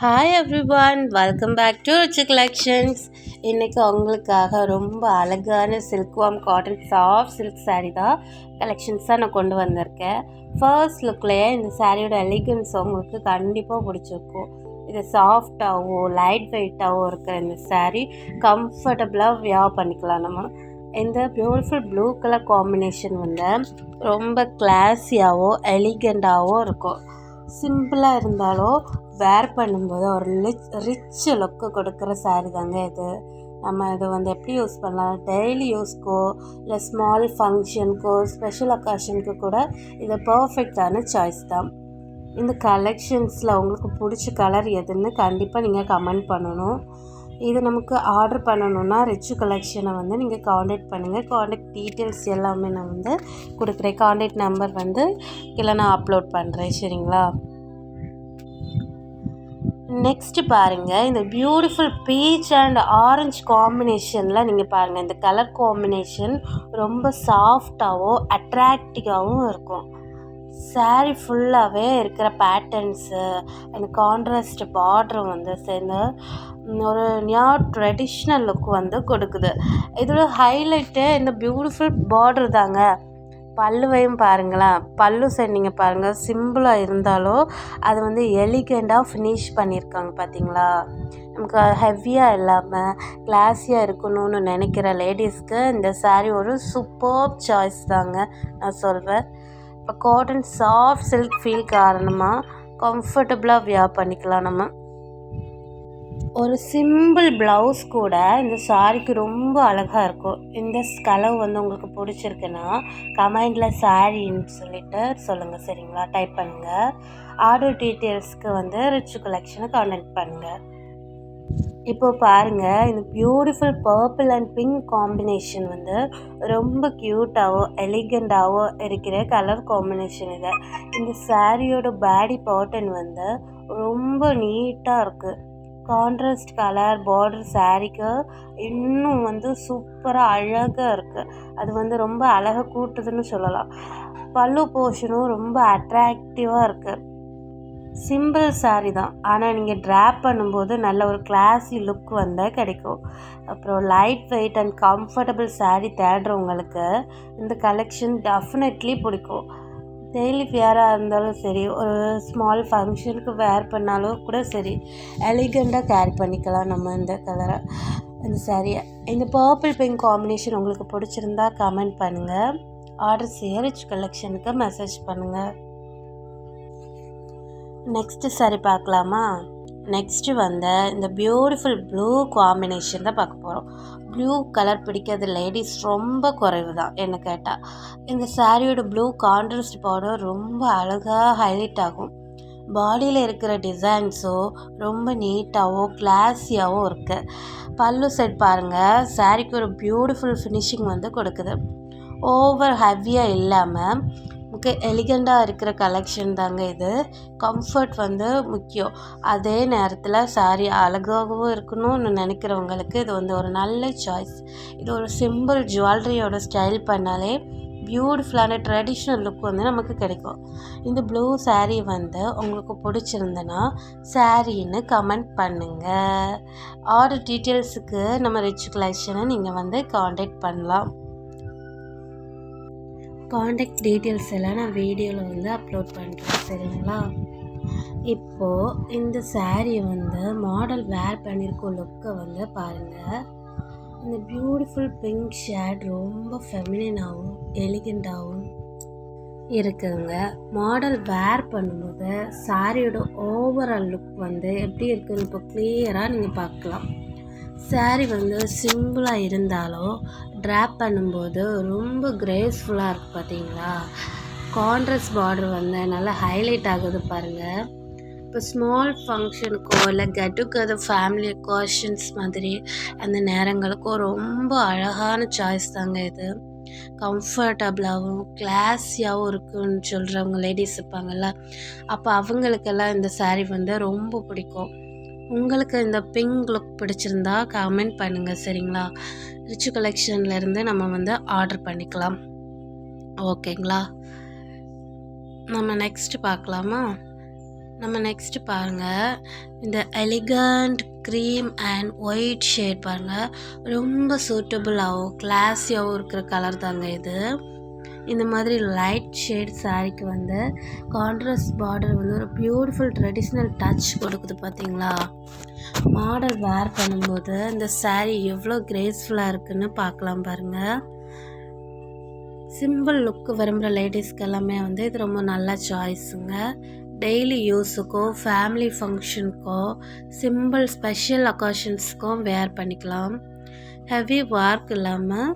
Hi everyone, welcome back to rich collections. இன்றைக்கி உங்களுக்காக ரொம்ப அழகான silk warm cotton soft silk sari தான் கலெக்ஷன்ஸாக நான் கொண்டு வந்திருக்கேன். ஃபர்ஸ்ட் லுக்லேயே இந்த சாரியோட எலிகன்ஸ் உங்களுக்கு கண்டிப்பாக பிடிச்சிருக்கும். இது சாஃப்டாகவும் லைட் வெயிட்டாகவும் இருக்கிற இந்த சாரீ கம்ஃபர்டபுளாக வியர் பண்ணிக்கலாம். நம்ம இந்த பியூட்டிஃபுல் ப்ளூ கலர் காம்பினேஷன் வந்து ரொம்ப கிளாஸியாகவும் எலிகண்டாகவும் இருக்கும். சிம்பிளாக இருந்தாலும் வேர் பண்ணும்போது ஒரு ரிச் லுக்கு கொடுக்குற சாரீ தாங்க இது. நம்ம இதை வந்து எப்படி யூஸ் பண்ணலாம், டெய்லி யூஸ்க்கோ இல்லை ஸ்மால் ஃபங்க்ஷனுக்கோ ஸ்பெஷல் அக்கேஷனுக்கு கூட இது பர்ஃபெக்டான சாய்ஸ் தான். இந்த கலெக்ஷன்ஸில் உங்களுக்கு பிடிச்ச கலர் எதுன்னு கண்டிப்பாக நீங்கள் கமெண்ட் பண்ணணும். இது நமக்கு ஆர்டர் பண்ணணுன்னா ரிச் கலெக்ஷனை வந்து நீங்கள் காண்டாக்ட் பண்ணுங்கள். காண்டாக்ட் டீட்டெயில்ஸ் எல்லாமே நான் வந்து கொடுக்குறேன். காண்டாக்ட் நம்பர் வந்து இல்லை நான் அப்லோட் பண்ணுறேன், சரிங்களா? நெக்ஸ்ட்டு பாருங்கள், இந்த பியூட்டிஃபுல் பீச் அண்ட் ஆரஞ்சு காம்பினேஷனில் நீங்கள் பாருங்கள். இந்த கலர் காம்பினேஷன் ரொம்ப சாஃப்டாகவும் அட்ராக்டிவாகவும் இருக்கும். சாரீ ஃபுல்லாகவே இருக்கிற பேட்டர்ன்ஸு அந்த கான்ட்ராஸ்ட் பார்டரும் வந்து சேர்ந்து ஒரு நியூ ட்ரெடிஷ்னல் லுக் வந்து கொடுக்குது. இதோட ஹைலைட்டு இந்த பியூட்டிஃபுல் பார்டர் தாங்க. பல்லுவையும் பாருங்களேன், பல்லு சைடு நீங்கள் பாருங்கள், சிம்பிளாக இருந்தாலும் அது வந்து எலிகண்டாக ஃபினிஷ் பண்ணியிருக்காங்க பார்த்தீங்களா. நமக்கு ஹெவியாக இல்லாமல் கிளாஸியாக இருக்கணும்னு நினைக்கிற லேடிஸ்க்கு இந்த சாரீ ஒரு சூப்பர் சாய்ஸ் தாங்க நான் சொல்வேன். இப்போ காட்டன் சாஃப்ட் சில்க் ஃபீல் காரணமாக கம்ஃபர்டபுளாக வியர் பண்ணிக்கலாம். நம்ம ஒரு சிம்பிள் ப்ளவுஸ் கூட இந்த சாரீக்கு ரொம்ப அழகாக இருக்கும். இந்த கலர் வந்து உங்களுக்கு பிடிச்சிருக்குன்னா கமெண்டில் சாரின்னு சொல்லிட்டு சொல்லுங்கள், சரிங்களா? டைப் பண்ணுங்கள். ஆர்டர் டீட்டெயில்ஸ்க்கு வந்து ரிச் கலெக்ஷனை கான்டாக்ட் பண்ணுங்கள். இப்போ பாருங்கள், இந்த beautiful purple and pink combination வந்து ரொம்ப க்யூட்டாகவும் எலிகண்டாகவும் இருக்கிற கலர் காம்பினேஷன் இது. இந்த சாரியோட பாடி பேட்டர்ன் வந்து ரொம்ப நீட்டாக இருக்குது. கான்ட்ராஸ்ட் கலர் பார்டர் சாரீக்கு இன்னும் வந்து சூப்பராக அழகாக இருக்குது. அது வந்து ரொம்ப அழகாக கூட்டுதுன்னு சொல்லலாம். பல்லு போர்ஷனும் ரொம்ப அட்ராக்டிவாக இருக்குது. சிம்பிள் சாரீ தான், ஆனால் நீங்கள் ட்ராப் பண்ணும்போது நல்ல ஒரு கிளாஸி லுக் வந்து கிடைக்கும். அப்புறம் light weight and comfortable sari தேடுறவங்களுக்கு இந்த கலெக்ஷன் டெஃபினெட்லி பிடிக்கும். டெய்லி வேராக இருந்தாலும் சரி, ஒரு ஸ்மால் ஃபங்க்ஷனுக்கு வேர் பண்ணாலும் கூட சரி, எலிகண்டாக கேரி பண்ணிக்கலாம் நம்ம இந்த கலரை, இந்த சாரியை. இந்த பர்பிள் பிங்க் காம்பினேஷன் உங்களுக்கு பிடிச்சிருந்தா கமெண்ட் பண்ணுங்கள். ஆர்டர் செய்ய ரிச் கலெக்ஷனுக்கு மெசேஜ் பண்ணுங்கள். நெக்ஸ்ட்டு சாரி பார்க்கலாமா? நெக்ஸ்ட்டு வந்து இந்த பியூட்டிஃபுல் ப்ளூ காம்பினேஷன் தான் பார்க்க போகிறோம். ப்ளூ கலர் பிடிக்கிறது லேடிஸ் ரொம்ப குறைவு தான் என்ன கேட்டால். இந்த சாரியோட ப்ளூ கான்ட்ராஸ்ட் பார்டர் ரொம்ப அழகாக ஹைலைட் ஆகும். பாடியில் இருக்கிற டிசைன்ஸோ ரொம்ப நீட்டாகவும் கிளாஸியாகவும் இருக்குது. பல்லு செட் பாருங்கள், சாரிக்கு ஒரு பியூட்டிஃபுல் ஃபினிஷிங் வந்து கொடுக்குது. ஓவர் ஹெவியாக இல்லாமல் எலிகண்டாக இருக்கிற கலெக்ஷன் தாங்க இது. கம்ஃபர்ட் வந்து முக்கியம், அதே நேரத்தில் சாரீ அழகாகவும் இருக்கணும்னு நினைக்கிறவங்களுக்கு இது வந்து ஒரு நல்ல சாய்ஸ். இது ஒரு சிம்பிள் ஜுவல்லரியோட ஸ்டைல் பண்ணாலே பியூட்டிஃபுல்லான ட்ரெடிஷ்னல் லுக் வந்து நமக்கு கிடைக்கும். இந்த ப்ளூ சாரீ வந்து உங்களுக்கு பிடிச்சிருந்தனா சாரின்னு கமெண்ட் பண்ணுங்கள். ஆர்டர் டீட்டெயில்ஸுக்கு நம்ம ரிச் கலெக்ஷனை நீங்கள் வந்து காண்டாக்ட் பண்ணலாம். காண்டாக்ட் டீட்டெயில்ஸ் எல்லாம் நான் வீடியோவில் வந்து அப்லோட் பண்ணுறேன், சரிங்களா? இப்போது இந்த சாரியை வந்து மாடல் வேர் பண்ணியிருக்க லுக்கை வந்து பாருங்கள். இந்த பியூட்டிஃபுல் பிங்க் ஷேட் ரொம்ப ஃபெமினினாகவும் எலிகண்டாகவும் இருக்குதுங்க. மாடல் வேர் பண்ணும்போது சாரியோட ஓவரால் லுக் வந்து எப்படி இருக்குதுன்னு இப்போ கிளியராக நீங்கள் பார்க்கலாம். சாரீ வந்து சிம்பிளாக இருந்தாலும் ட்ராப் பண்ணும்போது ரொம்ப கிரேஸ்ஃபுல்லாக இருக்குது பார்த்தீங்களா. கான்ட்ராஸ்ட் பார்டர் வந்து நல்லா ஹைலைட் ஆகுது பாருங்கள். இப்போ ஸ்மால் ஃபங்க்ஷனுக்கோ இல்லை கெட் டுகெதர் ஃபேமிலி அக்கேஷன்ஸ் மாதிரி அந்த நேரங்களுக்கோ ரொம்ப அழகான சாய்ஸ் தாங்க இது. கம்ஃபர்டபுளாகவும் கிளாஸியாகவும் இருக்குன்னு சொல்கிறவங்க லேடிஸ் இருப்பாங்கள்ல, அப்போ அவங்களுக்கெல்லாம் இந்த சாரீ வந்து ரொம்ப பிடிக்கும். உங்களுக்கு இந்த பிங்க் லுக் பிடிச்சிருந்தா கமெண்ட் பண்ணுங்கள், சரிங்களா? ரிச் கலெக்ஷன்லேருந்து நம்ம வந்து ஆர்டர் பண்ணிக்கலாம், ஓகேங்களா? நம்ம நெக்ஸ்ட்டு பார்க்கலாமா? நம்ம நெக்ஸ்ட் பாருங்கள், இந்த elegant cream and white shade பாருங்கள், ரொம்ப சூட்டபுளாகவும் கிளாஸியாகவும் இருக்கிற கலர் தாங்க இது. இந்த மாதிரி லைட் ஷேட் சாரீக்கு வந்து கான்ட்ராஸ்ட் பார்டர் வந்து ஒரு பியூட்டிஃபுல் ட்ரெடிஷ்னல் டச் கொடுக்குது பார்த்தீங்களா. மாடல் வேர் பண்ணும்போது இந்த சாரீ எவ்வளோ கிரேஸ்ஃபுல்லாக இருக்குன்னு பார்க்கலாம் பாருங்கள். சிம்பிள் லுக்கு விரும்புகிற லேடிஸ்க்கு எல்லாமே வந்து இது ரொம்ப நல்ல சாய்ஸுங்க. டெய்லி யூஸுக்கோ ஃபேமிலி ஃபங்க்ஷனுக்கோ சிம்பிள் ஸ்பெஷல் அக்கேஷன்ஸ்க்கும் வேர் பண்ணிக்கலாம். ஹெவி ஒர்க் இல்லாமல்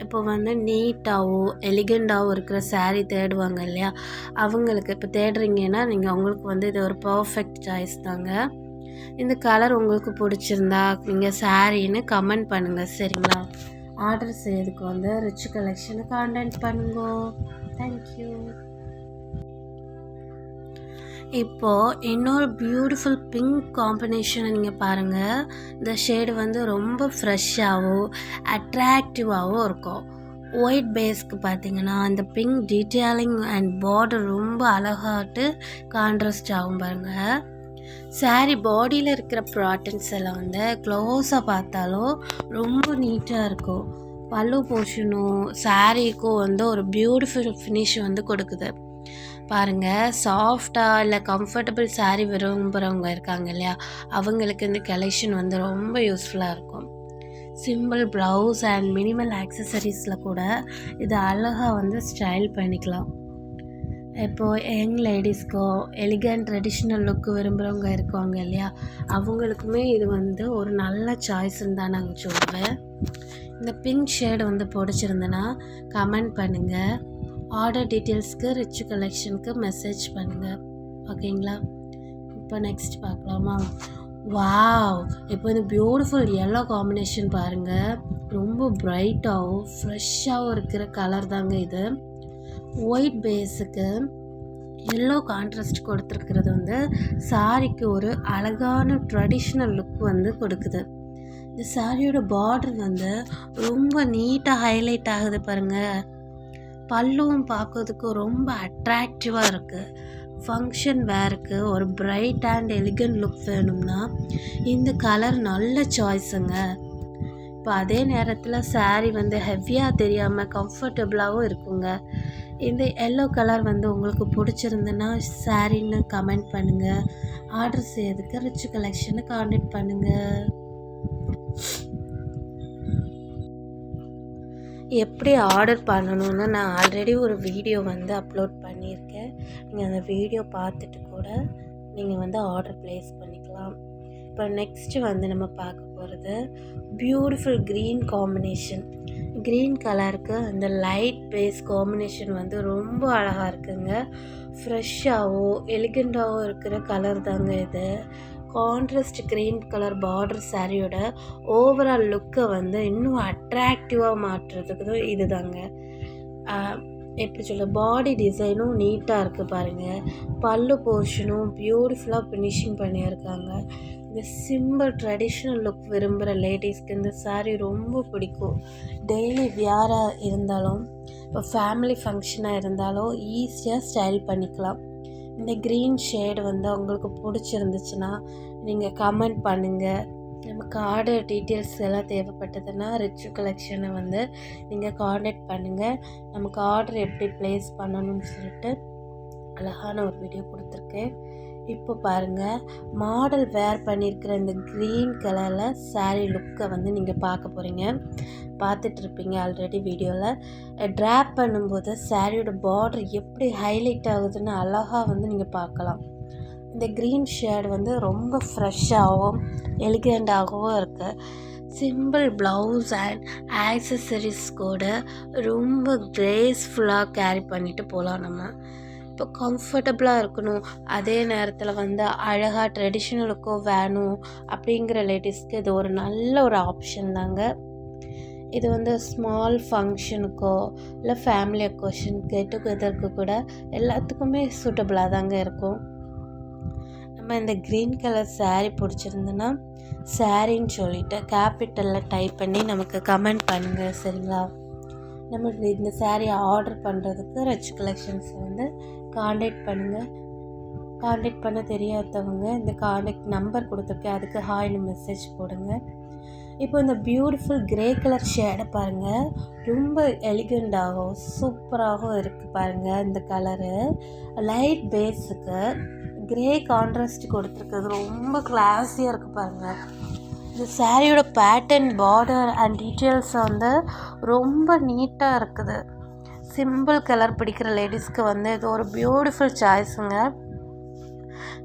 இப்போ வந்து நீட்டாகவும் எலிகண்டாகவும் இருக்கிற சாரீ தேடுவாங்க இல்லையா, அவங்களுக்கு இப்போ தேடுறீங்கன்னா நீங்கள் உங்களுக்கு வந்து இது ஒரு பர்ஃபெக்ட் சாய்ஸ் தாங்க. இந்த கலர் உங்களுக்கு பிடிச்சிருந்தா நீங்கள் சாரீன்னு கமெண்ட் பண்ணுங்கள் சரிங்களா. ஆர்டர் செய்யறதுக்கு வந்து ரிச் கலெக்ஷனை கான்டாக்ட் பண்ணுங்க. தேங்க்யூ. இப்போது இன்னொரு பியூட்டிஃபுல் பிங்க் காம்பினேஷனை நீங்கள் பாருங்கள். இந்த ஷேடு வந்து ரொம்ப ஃப்ரெஷ்ஷாகவும் அட்ராக்டிவாகவும் இருக்கும். ஒயிட் பேஸ்க்கு பார்த்தீங்கன்னா அந்த பிங்க் டீட்டெயிலிங் அண்ட் பார்டர் ரொம்ப அழகாட்டு கான்ட்ராஸ்ட் ஆகும் பாருங்கள். சாரீ பாடியில் இருக்கிற ப்ராடக்ட்ஸ் எல்லாம் வந்து க்ளோஸாக பார்த்தாலும் ரொம்ப நீட்டாக இருக்கும். பல்லு போர்ஷனும் சாரீக்கும் வந்து ஒரு பியூட்டிஃபுல் ஃபினிஷ் வந்து கொடுக்குது பாருங்கள். சாஃப்டாக இல்லை கம்ஃபர்டபுள் சாரீ விரும்புகிறவங்க இருக்காங்க இல்லையா, அவங்களுக்கு இந்த கலெக்ஷன் வந்து ரொம்ப யூஸ்ஃபுல்லாக இருக்கும். சிம்பிள் ப்ளவுஸ் அண்ட் மினிமல் ஆக்சசரிஸில் கூட இது அழகாக வந்து ஸ்டைல் பண்ணிக்கலாம். இப்போது யங் லேடிஸ்க்கோ எலிகண்ட் ட்ரெடிஷ்னல் லுக்கு விரும்புகிறவங்க இருக்காங்க இல்லையா, அவங்களுக்குமே இது வந்து ஒரு நல்ல சாய்ஸ்ன்னு தான் நாங்கள் சொல்லுவேன். இந்த பிங்க் ஷேடு வந்து பிடிச்சிருந்தேன்னா கமெண்ட் பண்ணுங்கள். ஆர்டர் டீட்டெயில்ஸ்க்கு ரிச் கலெக்ஷனுக்கு மெசேஜ் பண்ணுங்கள் ஓகேங்களா. இப்போ நெக்ஸ்ட் பார்க்கலாமா. வாவ், இப்போ இந்த பியூட்டிஃபுல் எல்லோ காம்பினேஷன் பாருங்கள், ரொம்ப பிரைட்டாகவும் ஃப்ரெஷ்ஷாகவும் இருக்கிற கலர் தாங்க இது. ஒயிட் பேஸுக்கு எல்லோ கான்ட்ராஸ்ட் கொடுத்துருக்கிறது வந்து சாரிக்கு ஒரு அழகான ட்ரெடிஷ்னல் லுக் வந்து கொடுக்குது. இந்த சாரியோட பார்டர் வந்து ரொம்ப நீட்டாக ஹைலைட் ஆகுது பாருங்கள். பல்லுவும் பார்க்கறதுக்கு ரொம்ப அட்ராக்டிவாக இருக்குது. ஃபங்க்ஷன் வேருக்கு ஒரு பிரைட் அண்ட் எலிகண்ட் லுக் வேணும்னா இந்த கலர் நல்ல சாய்ஸுங்க. இப்போ அதே நேரத்தில் சாரீ வந்து ஹெவியாக தெரியாமல் கம்ஃபர்டபுளாகவும் இருக்குங்க. இந்த எல்லோ கலர் வந்து உங்களுக்கு பிடிச்சிருந்துன்னா சாரின்னு கமெண்ட் பண்ணுங்கள். ஆர்டர் செய்யறதுக்கு ரிச் கலெக்ஷனை கான்டாக்ட் பண்ணுங்கள். எப்படி ஆர்டர் பண்ணணுன்னு நான் ஆல்ரெடி ஒரு வீடியோ வந்து அப்லோட் பண்ணியிருக்கேன். நீங்கள் அந்த வீடியோ பார்த்துட்டு கூட நீங்கள் வந்து ஆர்டர் ப்ளேஸ் பண்ணிக்கலாம். இப்போ நெக்ஸ்ட்டு வந்து நம்ம பார்க்க போகிறது பியூட்டிஃபுல் க்ரீன் காம்பினேஷன். க்ரீன் கலருக்கு அந்த லைட் பேஸ் காம்பினேஷன் வந்து ரொம்ப அழகாக இருக்குங்க. ஃப்ரெஷ்ஷாகவும் எலிகண்டாகவும் இருக்கிற கலர் தாங்க இது. கான்ட்ராஸ்ட் க்ரீன் கலர் பார்டர் சாரியோட ஓவரால் லுக்கை வந்து இன்னும் அட்ராக்டிவாக மாற்றுறதுக்கு இது தாங்க. எப்படி சொல்ல, பாடி டிசைனும் நீட்டாக இருக்குது பாருங்கள். பல்லு போர்ஷனும் பியூட்டிஃபுல்லாக ஃபினிஷிங் பண்ணியிருக்காங்க. இந்த சிம்பிள் ட்ரெடிஷ்னல் லுக் விரும்புகிற லேடிஸ்க்கு இந்த சாரீ ரொம்ப பிடிக்கும். டெய்லி வியராக இருந்தாலும் இப்போ ஃபேமிலி ஃபங்க்ஷனாக இருந்தாலும் ஈஸியாக ஸ்டைல் பண்ணிக்கலாம். இந்த க்ரீன் ஷேடு வந்து உங்களுக்கு பிடிச்சிருந்துச்சுன்னா நீங்கள் கமெண்ட் பண்ணுங்கள். நமக்கு ஆர்டர் டீட்டெயில்ஸ் எல்லாம் தேவைப்பட்டதுன்னா ரிச் கலெக்ஷனை வந்து நீங்கள் கான்டாக்ட் பண்ணுங்கள். நமக்கு ஆர்டர் எப்படி ப்ளேஸ் பண்ணணும்னு சொல்லிட்டு அழகான ஒரு வீடியோ கொடுத்துருக்கேன். இப்போ பாருங்கள், மாடல் வேர் பண்ணியிருக்கிற இந்த க்ரீன் கலரில் சாரீ லுக்கை வந்து நீங்கள் பார்க்க போகிறீங்க. பார்த்துட்ருப்பீங்க ஆல்ரெடி வீடியோவில். ட்ராப் பண்ணும்போது சாரியோட பார்டர் எப்படி ஹைலைட் ஆகுதுன்னு அழகாக வந்து நீங்கள் பார்க்கலாம். இந்த க்ரீன் ஷேட் வந்து ரொம்ப ஃப்ரெஷ்ஷாகவும் எலிகண்டாகவும் இருக்குது. சிம்பிள் ப்ளவுஸ் அண்ட் ஆக்சசரிஸ் கூட ரொம்ப கிரேஸ்ஃபுல்லாக கேரி பண்ணிவிட்டு போகலாம். நம்ம இப்போ கம்ஃபர்டபுளாக இருக்கணும், அதே நேரத்தில் வந்து அழகாக ட்ரெடிஷ்னலுக்கும் வேணும் அப்படிங்கிற லேடிஸ்க்கு இது ஒரு நல்ல ஒரு ஆப்ஷன் தாங்க. இது வந்து ஸ்மால் ஃபங்க்ஷனுக்கோ இல்லை ஃபேமிலி அக்கேஷன் கெட் டுகெதருக்கு கூட எல்லாத்துக்குமே சூட்டபுளாக தாங்க இருக்கும். நம்ம இந்த க்ரீன் கலர் சாரீ பிடிச்சிருந்துன்னா சாரின்னு சொல்லிவிட்டு கேபிட்டலில் டைப் பண்ணி நமக்கு கமெண்ட் பண்ணுங்கள் சரிங்களா. நம்ம இந்த சாரீ ஆர்டர் பண்ணுறதுக்கு ரிச் கலெக்ஷன்ஸ் வந்து கான்டாக்ட் பண்ணுங்கள். காண்டாக்ட் பண்ண தெரியாதவங்க இந்த காண்டாக்ட் நம்பர் கொடுத்துருக்கேன், அதுக்கு ஹாய்னு மெசேஜ் போடுங்க. இப்போ இந்த பியூட்டிஃபுல் கிரே கலர் ஷேடை பாருங்கள், ரொம்ப எலிகண்டாகவும் சூப்பராகவும் இருக்குது பாருங்கள். இந்த கலரு லைட் பேஸுக்கு கிரே கான்ட்ராஸ்ட் கொடுத்துருக்குது, ரொம்ப கிளாஸியாக இருக்குது பாருங்கள். இந்த சாரியோட பேட்டர்ன், பார்டர் அண்ட் டீட்டெயில்ஸ் வந்து ரொம்ப நீட்டாக இருக்குது. சிம்பிள் கலர் பிடிக்கிற லேடிஸ்க்கு வந்து இது ஒரு பியூட்டிஃபுல் சாய்ஸுங்க.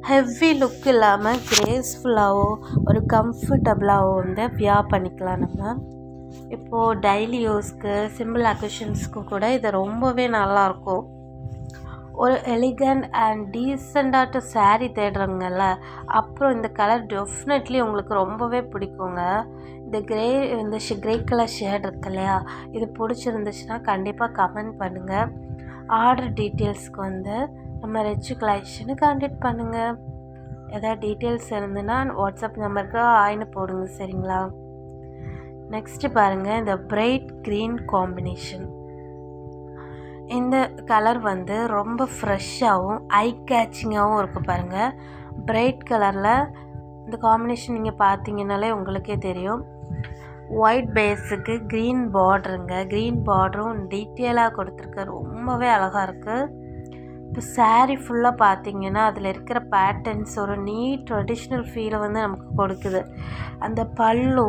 ஹெவி லுக் இல்லாமல் கிரேஸ்ஃபுல்லாகவோ ஒரு கம்ஃபர்டபுளாகவோ வந்து வியர் பண்ணிக்கலாம் நம்ம. இப்போது டெய்லி யூஸ்க்கு சிம்பிள் அக்கேஷன்ஸ்க்கு கூட இது ரொம்பவே நல்லாயிருக்கும். ஒரு எலிகண்ட் அண்ட் டீசெண்டாட்டு சாரீ தேடுறவங்கல்ல, அப்புறம் இந்த கலர் டெஃபினெட்லி உங்களுக்கு ரொம்பவே பிடிக்குங்க. இந்த கிரே கலர் ஷேட் இருக்கு இல்லையா, இது பிடிச்சிருந்துச்சுன்னா கண்டிப்பாக கமெண்ட் பண்ணுங்கள். ஆர்டர் டீட்டெயில்ஸ்க்கு வந்து நம்ம ரிச் கலெக்ஷனு கான்டாக்ட் பண்ணுங்கள். எதாவது டீட்டெயில்ஸ் இருந்துன்னா வாட்ஸ்அப் நம்பருக்கு ஆயின்னு போடுங்க, சரிங்களா? நெக்ஸ்ட்டு பாருங்கள், இந்த பிரைட் க்ரீன் காம்பினேஷன். இந்த கலர் வந்து ரொம்ப ஃப்ரெஷ்ஷாகவும் ஐ கேச்சிங்காகவும் இருக்குது பாருங்கள். பிரைட் கலரில் இந்த காம்பினேஷன் நீங்கள் பார்த்தீங்கன்னாலே உங்களுக்கே தெரியும். ஒயிட் பேஸுக்கு க்ரீன் பார்டருங்க, க்ரீன் பார்டரும் டீட்டெயிலாக கொடுத்துருக்கு, ரொம்பவே அழகாக இருக்குது. இப்போ சாரீ ஃபுல்லாக பார்த்தீங்கன்னா அதில் இருக்கிற பேட்டர்ன்ஸ் ஒரு நீட் ட்ரெடிஷ்னல் ஃபீலை வந்து நமக்கு கொடுக்குது. அந்த பல்லு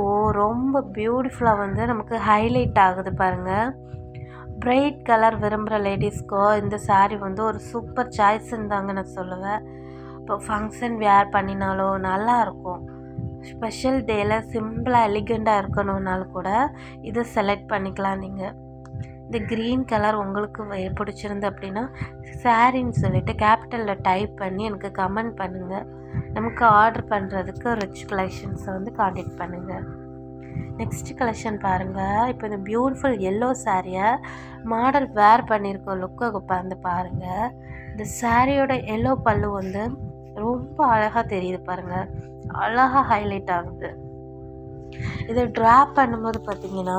ரொம்ப பியூட்டிஃபுல்லாக வந்து நமக்கு ஹைலைட் ஆகுது பாருங்கள். பிரைட் கலர் விரும்புகிற லேடிஸ்க்கோ இந்த சாரீ வந்து ஒரு சூப்பர் சாய்ஸ்ன்னு தாங்க நான் சொல்லுவேன். இப்போ ஃபங்க்ஷன் வேர் பண்ணினாலோ நல்லாயிருக்கும். ஸ்பெஷல் டேயில் சிம்பிளாக எலிகண்டாக இருக்கணுன்னாலும் கூட இதை செலக்ட் பண்ணிக்கலாம் நீங்கள். இந்த க்ரீன் கலர் உங்களுக்கு பிடிச்சிருந்து அப்படின்னா சாரின்னு சொல்லிவிட்டு கேபிட்டலில் டைப் பண்ணி எனக்கு கமெண்ட் பண்ணுங்கள். நமக்கு ஆர்டர் பண்ணுறதுக்கு ரிச் கலெக்ஷன்ஸை வந்து காண்டாக்ட் பண்ணுங்கள். நெக்ஸ்ட் கலெக்ஷன் பாருங்கள். இப்போ இந்த பியூட்டிஃபுல் எல்லோ சாரியை மாடல் வேர் பண்ணியிருக்க லுக்கை வந்து பாருங்கள். இந்த சாரியோட எல்லோ பல்லு வந்து ரொம்ப அழகாக தெரியுது பாருங்கள், அழகாக ஹைலைட் ஆகுது. இதை ட்ராப் பண்ணும்போது பார்த்திங்கன்னா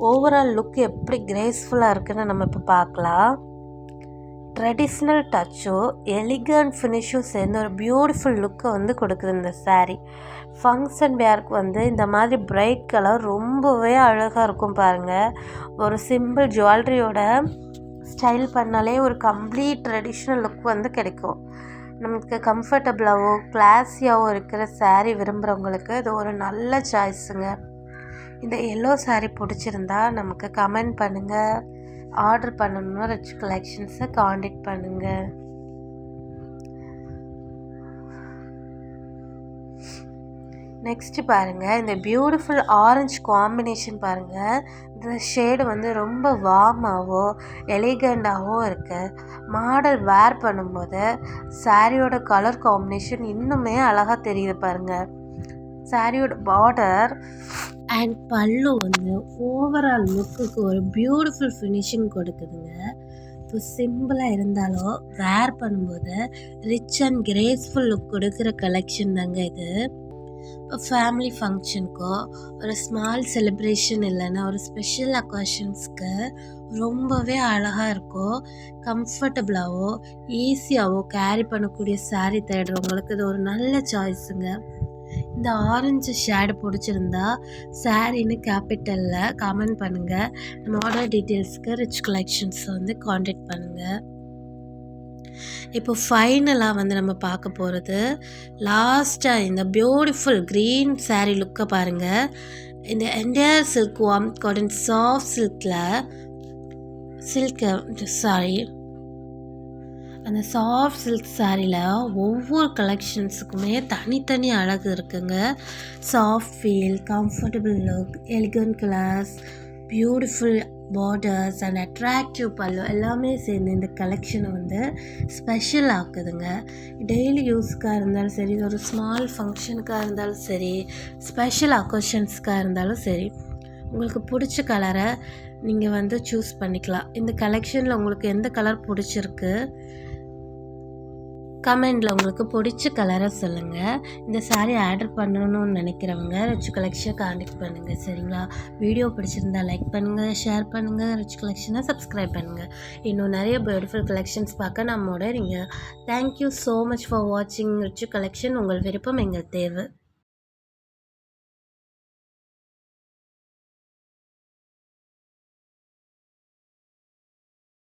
ஓவரால் லுக் எப்படி கிரேஸ்ஃபுல்லாக இருக்குதுன்னு நம்ம இப்போ பார்க்கலாம். ட்ரெடிஷ்னல் டச்சும் எலிகண்ட் ஃபினிஷும் சேர்ந்து ஒரு பியூட்டிஃபுல் லுக்கை வந்து கொடுக்குது இந்த சாரீ. ஃபங்க்ஷன் வேருக்கு வந்து இந்த மாதிரி பிரைட் கலர் ரொம்பவே அழகாக இருக்கும் பாருங்கள். ஒரு சிம்பிள் ஜுவல்லரியோட ஸ்டைல் பண்ணாலே ஒரு கம்ப்ளீட் ட்ரெடிஷ்னல் லுக் வந்து கிடைக்கும். நமக்கு கம்ஃபர்டபுளாகவோ கிளாஸியாகவும் இருக்கிற சாரீ விரும்புகிறவங்களுக்கு இது ஒரு நல்ல சாய்ஸுங்க. இந்த எல்லோ சாரீ பிடிச்சிருந்தா நமக்கு கமெண்ட் பண்ணுங்கள். ஆர்டர் பண்ணணும்னா ரிச் கலெக்ஷன்ஸை காண்டாக்ட் பண்ணுங்கள். நெக்ஸ்ட்டு பாருங்கள், இந்த பியூட்டிஃபுல் ஆரஞ்சு காம்பினேஷன் பாருங்கள். இந்த ஷேடு வந்து ரொம்ப வார்மாகவோ எலிகண்டாகவும் இருக்குது. மாடல் வேர் பண்ணும்போது சாரியோட கலர் காம்பினேஷன் இன்னுமே அழகாக தெரியுது பாருங்கள். சாரியோட பார்டர் அண்ட் பல்லு வந்து ஓவரால் லுக்குக்கு ஒரு பியூட்டிஃபுல் ஃபினிஷிங் கொடுக்குதுங்க. இப்போ சிம்பிளாக இருந்தாலும் வேர் பண்ணும்போது ரிச் அண்ட் கிரேஸ்ஃபுல் லுக் கொடுக்குற கலெக்ஷன் தாங்க இது. இப்போ ஃபேமிலி ஃபங்க்ஷனுக்கோ ஒரு ஸ்மால் செலிப்ரேஷன் இல்லைன்னா ஒரு ஸ்பெஷல் அக்கேஷன்ஸ்க்கு ரொம்பவே அழகாக இருக்கும். கம்ஃபர்டபுளாகவோ ஈஸியாகவோ கேரி பண்ணக்கூடிய சாரீ தேடுறவங்களுக்கு இது ஒரு நல்ல சாய்ஸுங்க. இந்த ஆரஞ்சு ஷேடு பிடிச்சிருந்தா சாரின்னு கேபிட்டலில் கமெண்ட் பண்ணுங்கள். நம்ம ஆர்டர் டீட்டெயில்ஸ்க்கு ரிச் கலெக்ஷன்ஸை வந்து காண்டாக்ட் பண்ணுங்கள். இப்போ ஃபைனலாக வந்து நம்ம பார்க்க போகிறது லாஸ்ட்டாக இந்த பியூட்டிஃபுல் க்ரீன் சாரீ லுக்கை பாருங்கள். இந்த entire silk warm cotton soft அந்த சாஃப்ட் சில்க் சாரியில் ஒவ்வொரு கலெக்ஷன்ஸுக்குமே தனித்தனி அழகு இருக்குங்க. Soft feel, comfortable look, elegant class, beautiful borders and attractive pallu எல்லாமே சேர்ந்து இந்த கலெக்ஷனை வந்து ஸ்பெஷல் ஆக்குதுங்க. டெய்லி யூஸ்க்காக இருந்தாலும் சரி, ஒரு ஸ்மால் ஃபங்க்ஷனுக்காக இருந்தாலும் சரி, ஸ்பெஷல் அக்கேஷன்ஸ்க்காக இருந்தாலும் சரி, உங்களுக்கு பிடிச்ச கலரை நீங்கள் வந்து சூஸ் பண்ணிக்கலாம். இந்த கலெக்ஷனில் உங்களுக்கு எந்த கலர் பிடிச்சிருக்கு கமெண்டில் உங்களுக்கு பிடிச்ச கலரை சொல்லுங்கள். இந்த saree ஆர்டர் பண்ணணும்னு நினைக்கிறவங்க ரிச் கலெக்ஷனை காண்டக்ட் பண்ணுங்கள். சரிங்களா? வீடியோ பிடிச்சிருந்தா லைக் பண்ணுங்கள், ஷேர் பண்ணுங்கள், ரிச் கலெக்ஷனை சப்ஸ்கிரைப் பண்ணுங்கள். இன்னும் நிறைய பியூட்டிஃபுல் கலெக்ஷன்ஸ் பார்க்க நம்மோட நீங்கள். தேங்க்யூ ஸோ மச் ஃபார் வாட்சிங் ரிச் கலெக்ஷன். உங்கள் விருப்பம் எங்கள் தேவை.